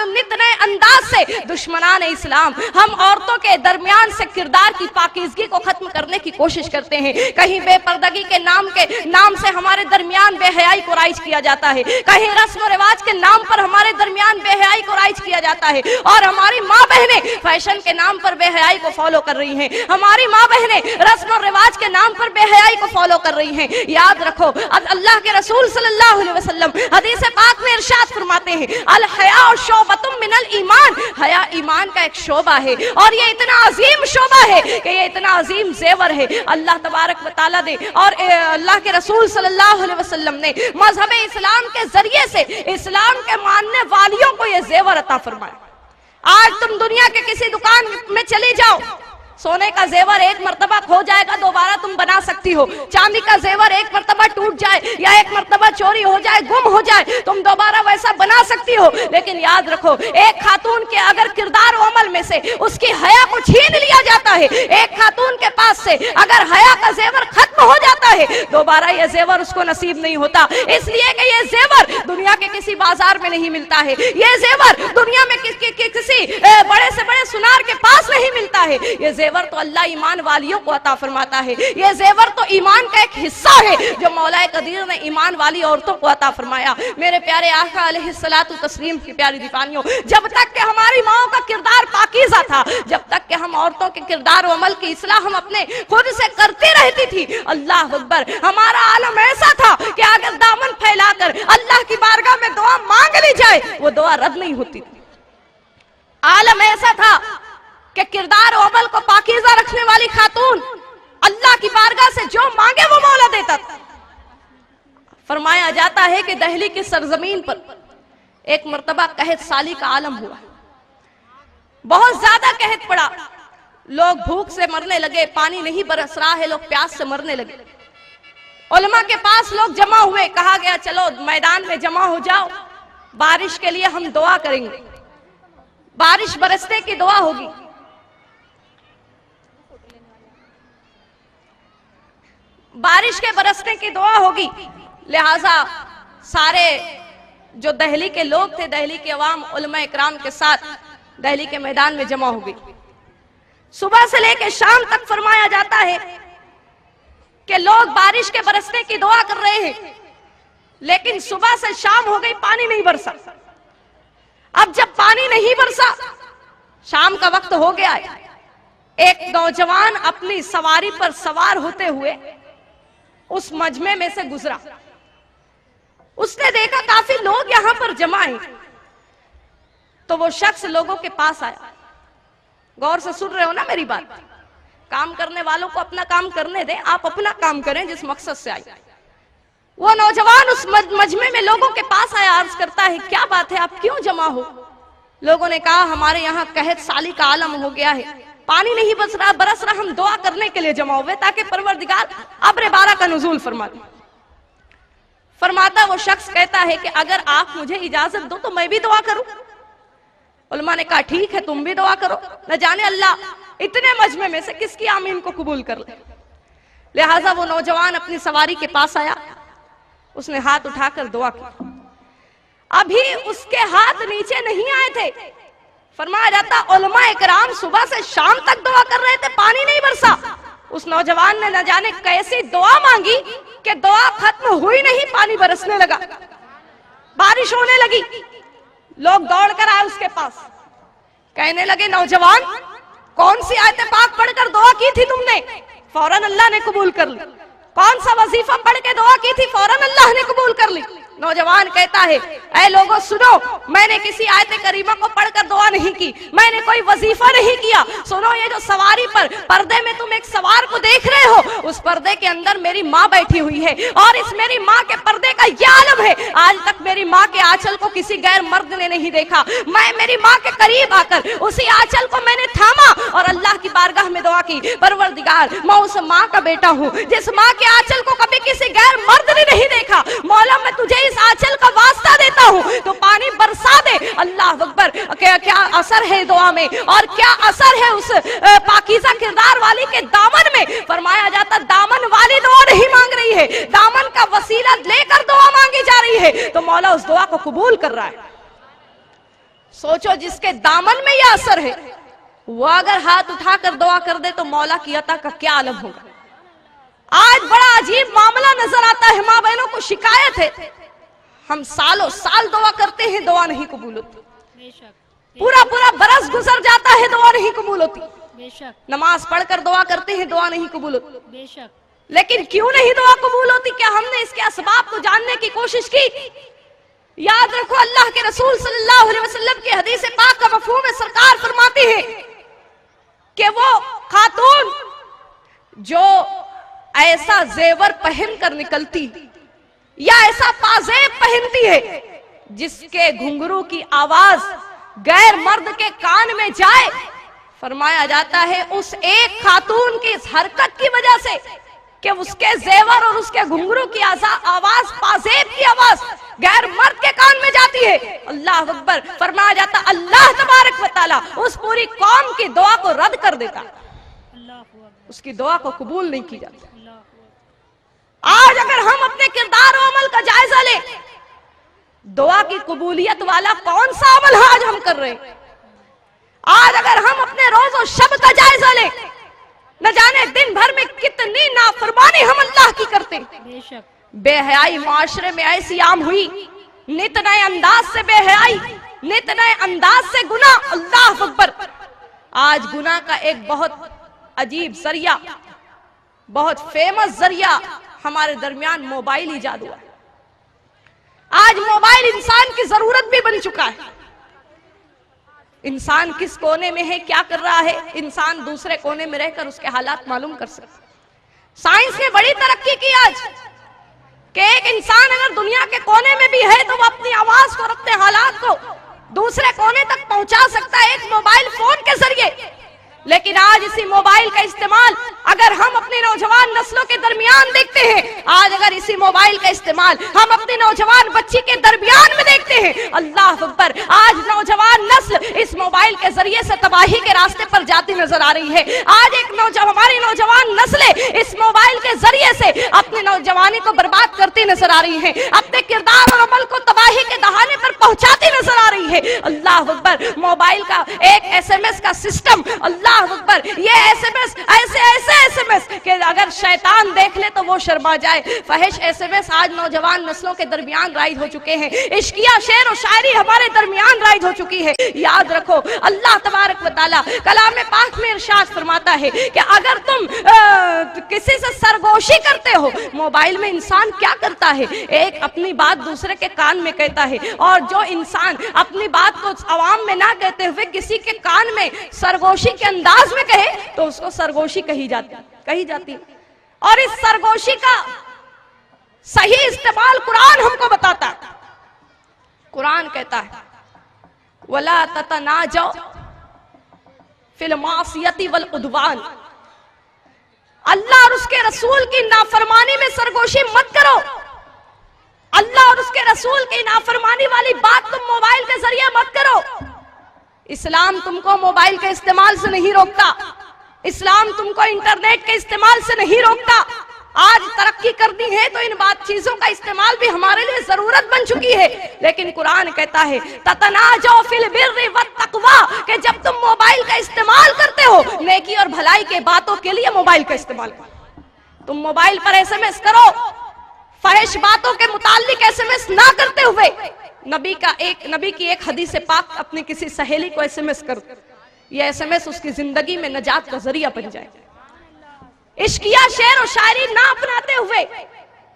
नित नए अंदाज से दुश्मनान इस्लाम हम औरतों के दरमियान से किरदार की पाकीज़गी को खत्म करने की कोशिश करते हैं। कहीं बेपर्दगी के नाम से हमारे दरमियान बेहयाई को राइज किया जाता है, कहीं रस्म और रिवाज के नाम पर हमारे दरमियान बेहयाई को राइज किया जाता है, और हमारी माँ बहनें फैशन के नाम पर बेहयाई को फॉलो कर रही हैं, हमारी माँ बहनें रस्म और रिवाज के नाम पर बेहयाई को फॉलो कर रही हैं। याद रखो, अल्लाह के रसूल सल्लल्लाहु अलैहि वसल्लम हदीस पाक में इरशाद फरमाते हैं, अल हया शोबतुम मिनल ईमान, हया ईमान का एक शोबा है, और ये इतना अजीम शोबा है कि ये इतना अजीम जेवर है। अल्लाह तबारक व तआला दे और अल्लाह के रसूल सल्लल्लाहु अलैहि वसल्लम ने मजहब इस्लाम के जरिए से इस्लाम के मानने वालियों को ये जेवर अता फरमाया। आज तुम दुनिया के किसी दुकान में चली जाओ, सोने का जेवर एक मर्तबा खो जाएगा, दोबारा तुम बना सकती हो। चांदी का जेवर एक मर्तबा टूट जाए या एक मर्तबा चोरी हो जाए, गुम हो जाए, तुम दोबारा वैसा बना सकती हो। लेकिन याद रखो, एक खातून के अगर किरदार और अमल में से उसकी हया को छीन लिया जाता है, एक खातून के पास से अगर हया का जेवर खत्म हो जाता है, दोबारा ये जेवर उसको नसीब नहीं होता। इसलिए कि ये जेवर दुनिया के किसी बाजार में नहीं मिलता है, ये जेवर दुनिया में किसी बड़े से बड़े सुनार के पास नहीं मिलता है। ये जेवर तो अल्लाह ईमान वालियों को अता फरमाता है, ये जेवर तो ईमान का एक हिस्सा है जो मौला कदीर ने ईमान वाली औरतों को अता फरमाया। मेरे प्यारे आका अलैहिस्सलातु तस्लीम की प्यारी दीवानियों, जब तक कि हमारी माओ का किरदार पाकीज़ा था, जब तक कि हम औरतों के किरदार और अमल की इस्लाह हम अपने खुद से करती रहती थी, अल्लाह अकबर, हमारा आलम ऐसा था कि अगर दामन फैलाकर अल्लाह की बारगाह में दुआ मांग ली जाए, वो दुआ रद्द नहीं होती थी। आलम ऐसा था कि किरदार और अमल को पाकीज़ा रखने वाली खातून अल्लाह की बारगाह से जो मांगे वो मौला देता था। फरमाया जाता है कि दिल्ली की सरजमीन पर एक मर्तबा कहत साली का आलम हुआ, बहुत ज्यादा कहत पड़ा, लोग भूख से मरने लगे, पानी नहीं बरस रहा है, लोग प्यास से मरने लगे। उलमा के पास लोग जमा हुए, कहा गया चलो मैदान में जमा हो जाओ, बारिश के लिए हम दुआ करेंगे, बारिश बरसने की दुआ होगी। बारिश के बरसने की दुआ होगी, लिहाजा सारे जो दिल्ली के लोग थे, दिल्ली के अवाम उलमा इकराम के साथ दिल्ली के मैदान में जमा हो गई। सुबह से लेकर शाम तक फरमाया जाता है कि लोग बारिश के बरसने की दुआ कर रहे हैं, लेकिन सुबह से शाम हो गई, पानी नहीं बरसा। अब जब पानी नहीं बरसा, शाम का वक्त हो गया है, एक नौजवान अपनी सवारी पर सवार होते हुए उस मजमे में से गुजरा। उसने देखा काफी लोग यहां पर जमा हैं, तो वो शख्स लोगों के पास आया। गौर से सुन रहे हो ना मेरी बात? काम करने वालों को अपना काम करने दें, आप अपना काम करें जिस मकसद से आए। वो नौजवान उस मजमे में लोगों के पास आया, अर्ज करता है क्या बात है, आप क्यों जमा हो? लोगों ने कहा हमारे यहाँ कहत साली का आलम हो गया है, पानी नहीं बरस रहा, हम दुआ करने के लिए जमा हुए ताकि परवरदिगार अब्र बारा का नुज़ूल फरमा दे। फरमाता वो शख्स कहता है कि अगर आप मुझे इजाजत दो तो मैं भी दुआ करूं। उलमा ने कहा ठीक है, तुम भी दुआ करो, न जाने अल्लाह इतने मजमे में से किसकी आमीन को कबूल कर ले। लिहाजा वो नौजवान अपनी सवारी के पास आया, उसने हाथ उठाकर दुआ की। अभी उसके हाथ नीचे नहीं आए थे, फरमाया जाता उलमा इकराम सुबह से शाम तक दुआ कर रहे थे, पानी नहीं बरसा। उस नौजवान ने न जाने कैसी दुआ मांगी कि दुआ खत्म हुई नहीं, पानी बरसने लगा, बारिश होने लगी। लोग दौड़ कर आए उसके पास, कहने लगे नौजवान कौन सी आयत पाक पढ़कर दुआ की थी तुमने? फौरन अल्लाह ने कबूल कर ली। कौन सा वजीफा पढ़ के दुआ की थी? फौरन अल्लाह ने कबूल कर ली। नौजवान कहता है ऐ लोगों सुनो, मैंने किसी आयत करीमा को पढ़कर दुआ नहीं की, मैंने कोई वजीफा नहीं किया। सुनो, ये जो सवारी पर पर्दे में तुम एक सवार को देख रहे हो, उस पर्दे के अंदर मेरी माँ बैठी हुई है, और इस मेरी माँ के पर्दे का ये आलम है, आज तक मेरी माँ के आंचल को किसी गैर मर्द ने नहीं देखा। मैं मेरी माँ के करीब आकर उसी आंचल को मैंने थामा और अल्लाह की बारगाह में दुआ की, परवरदिगार मैं उस माँ का बेटा हूँ जिस माँ के आंचल को कभी किसी गैर मर्द ने नहीं देखा। मौला मैं तुझे इस आंचल का वास्ता देता हूँ तो पानी बरसा दे। अल्लाह अकबर, क्या असर है दुआ में, और क्या असर है उस पाकीज़ा किरदार वाली के दामन में। फरमाया जाता दामन वाली दुआ नहीं मांग रही है, दामन का वसीला लेकर दुआ मांगी जा रही है, तो मौला उस दुआ को कबूल कर रहा है। सोचो जिसके दामन में यह असर है, वो अगर हाथ उठाकर दुआ कर दे तो मौला की अता का क्या आलम होगा। आज बड़ा अजीब मामला नजर आता है, माँ बहनों को शिकायत है, हम सालों साल दुआ करते हैं, दुआ नहीं कबूल होती, पूरा पूरा बरस गुजर जाता है, दुआ नहीं कबूल होती, नमाज पढ़कर दुआ करते हैं, दुआ नहीं कबूल होती। लेकिन क्यों नहीं दुआ कबूल होती? क्या हमने इसके असबाब को जानने की कोशिश की? याद रखो, अल्लाह के रसूल सल्लल्लाहु अलैहि वसल्लम की हदीस पाक का मफहूम है, सरकार फरमाती है कि वो खातून जो ऐसा जेवर पहन कर निकलती या ऐसा पाजेब पहनती है जिसके घुंघरू की आवाज गैर मर्द के कान में जाए, फरमाया जाता है उस एक खातून की इस हरकत की वजह से कि उसके जेवर और उसके घुंघरू की आवाज, पाजेब की आवाज गैर मर्द के कान में जाती है, अल्लाह अकबर, फरमाया जाता अल्लाह तबारक व तआला उस पूरी कौम की दुआ को रद्द कर देता, उसकी दुआ को कबूल नहीं की जाती। आज अगर हम अपने किरदार और अमल का जायजा लें, दुआ की कबूलियत वाला कौन सा अमल है आज हम कर रहे हैं? आज अगर हम अपने रोज और शब का जायजा लें, न जाने दिन भर में कितनी नाफरमानी हम अल्लाह की करते। बेहयाई माशरे में ऐसी आम हुई, नित नए अंदाज से बेहयाई, नित नए अंदाज से गुनाह, अल्लाह अकबर। आज गुनाह का एक बहुत अजीब जरिया, बहुत फेमस जरिया हमारे दरमियान मोबाइल ईजाद हुआ है। आज मोबाइल इंसान की जरूरत भी बन चुका है। इंसान किस कोने में है, क्या कर रहा है, इंसान दूसरे कोने में रहकर उसके हालात मालूम कर सकता। साइंस ने बड़ी तरक्की की आज कि एक इंसान अगर दुनिया के कोने में भी है तो वो अपनी आवाज को और अपने हालात को दूसरे कोने तक पहुंचा सकता है एक मोबाइल फोन के जरिए। लेकिन आज इसी मोबाइल का इस्तेमाल अगर हम अपनी नौजवान नस्लों के दरमियान देखते हैं, आज अगर इसी मोबाइल का इस्तेमाल हम अपनी नौजवान बच्ची के दरमियान में देखते हैं, अल्लाह अकबर, आज नौजवान नस्ल इस मोबाइल के जरिए से तबाही के रास्ते पर जाती नजर आ रही है। आज एक हमारी नौजवान नस्लें इस मोबाइल के जरिए से अपनी नौजवानी को बर्बाद करती नजर आ रही है, अपने किरदार और अमल को तबाही के दहाने पर पहुंचाती नजर आ रही है। अल्लाह अकबर, मोबाइल का एक SMS का सिस्टम, अल्लाह अकबर, ये SMS ऐसे SMS कि अगर शैतान देख ले तो वो शर्मा जाए। फहिश SMS आज नौजवान नस्लों के दरमियान राइज हो चुके हैं। इश्किया शेर और शायरी हमारे दरमियान राइज हो चुकी है। याद रखो, अल्लाह तबारक व तआला कलाम पाक में इरशाद फरमाता है कि अगर तुम किसी से सरगोशी करते हो, मोबाइल में इंसान क्या करता है, एक अपनी बात दूसरे के कान में कहता है, और जो इंसान अपनी बात को आवाम में ना कहते हुए किसी के कान में सरगोशी के अंदाज में कहे तो उसको सरगोशी कही जाती। और इस सरगोशी का सही इस्तेमाल कुरान हमको बताता है। कुरान कहता है वला ततनाजौ फिल मासियति वल उद्वान, अल्लाह और उसके रसूल की नाफरमानी में सरगोशी मत करो। अल्लाह और उसके रसूल की नाफरमानी वाली बात तुम मोबाइल के जरिए मत करो। इस्लाम तुमको मोबाइल के इस्तेमाल से नहीं रोकता, इस्लाम तुमको इंटरनेट के इस्तेमाल से नहीं रोकता। आज तरक्की करनी है तो इन बात चीजों का इस्तेमाल भी हमारे लिए जरूरत बन चुकी है। लेकिन कुरान कहता है ततनाजौ फिल बिर्रि वत तक़वा, कि जब तुम मोबाइल का इस्तेमाल करते हो नेकी और भलाई के बातों के लिए मोबाइल का इस्तेमाल करो। तुम मोबाइल पर SMS करो, फहिश बातों के मुताल्लिक SMS ना करते हुए नबी की एक हदीस पाक अपनी किसी सहेली को SMS करो, ये SMS उसकी जिंदगी में नजात का जरिया बन जाए। इश्किया शेर और शायरी ना अपनाते हुए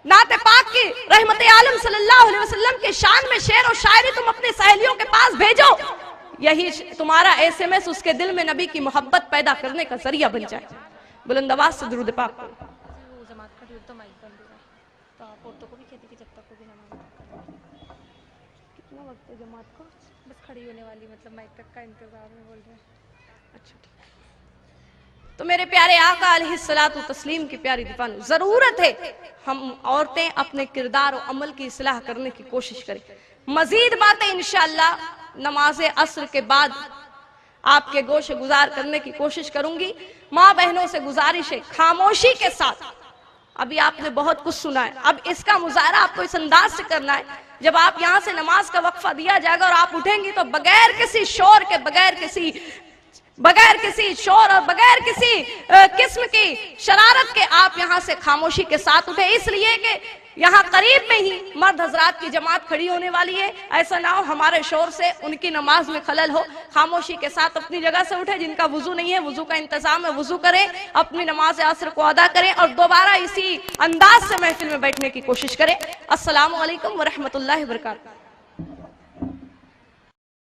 नाते पाक की रहमत आलम सल्लल्लाहु अलैहि वसल्लम के शान में शेर और शायरी तुम अपनी सहेलियों के पास भेजो, यही तुम्हारा SMS उसके दिल में नबी की मोहब्बत पैदा करने का जरिया बन जाए। बुलंद आवाज से दुरूद पाक पढ़ो। कितना वक्त है जमात को? बस खड़ी होने वाली, मतलब माइक तक का इंतजार में बोल रहे हैं। अच्छा ठीक। तो मेरे प्यारे आका अलैहिस्सलातु तस्लीम की प्यारी दीवानी, जरूरत है हम औरतें अपने किरदार और अमल की इस्लाह करने की कोशिश करें। मजीद बातें इंशाअल्लाह नमाज असर के बाद आपके गोश गुजार करने की कोशिश करूंगी। माँ बहनों से गुजारिश है खामोशी के साथ, अभी आपने बहुत कुछ सुना है, अब इसका मुजाहरा आपको इस अंदाज से करना है جب آپ یہاں سے نماز کا وقفہ دیا جائے گا اور آپ اٹھیں گی تو بغیر کسی شور کے، بغیر کسی شور اور بغیر کسی قسم کی شرارت کے آپ یہاں سے خاموشی کے ساتھ اٹھے، اس لیے کہ یہاں قریب میں ہی مرد حضرات کی جماعت کھڑی ہونے والی ہے، ایسا نہ ہو ہمارے شور سے ان کی نماز میں خلل ہو۔ خاموشی کے ساتھ اپنی جگہ سے اٹھے، جن کا وضو نہیں ہے وضو کا انتظام ہے وضو کریں، اپنی نماز عصر کو ادا کریں اور دوبارہ اسی انداز سے محفل میں بیٹھنے کی کوشش کریں۔ السلام علیکم ورحمۃ اللہ وبرکاتہ۔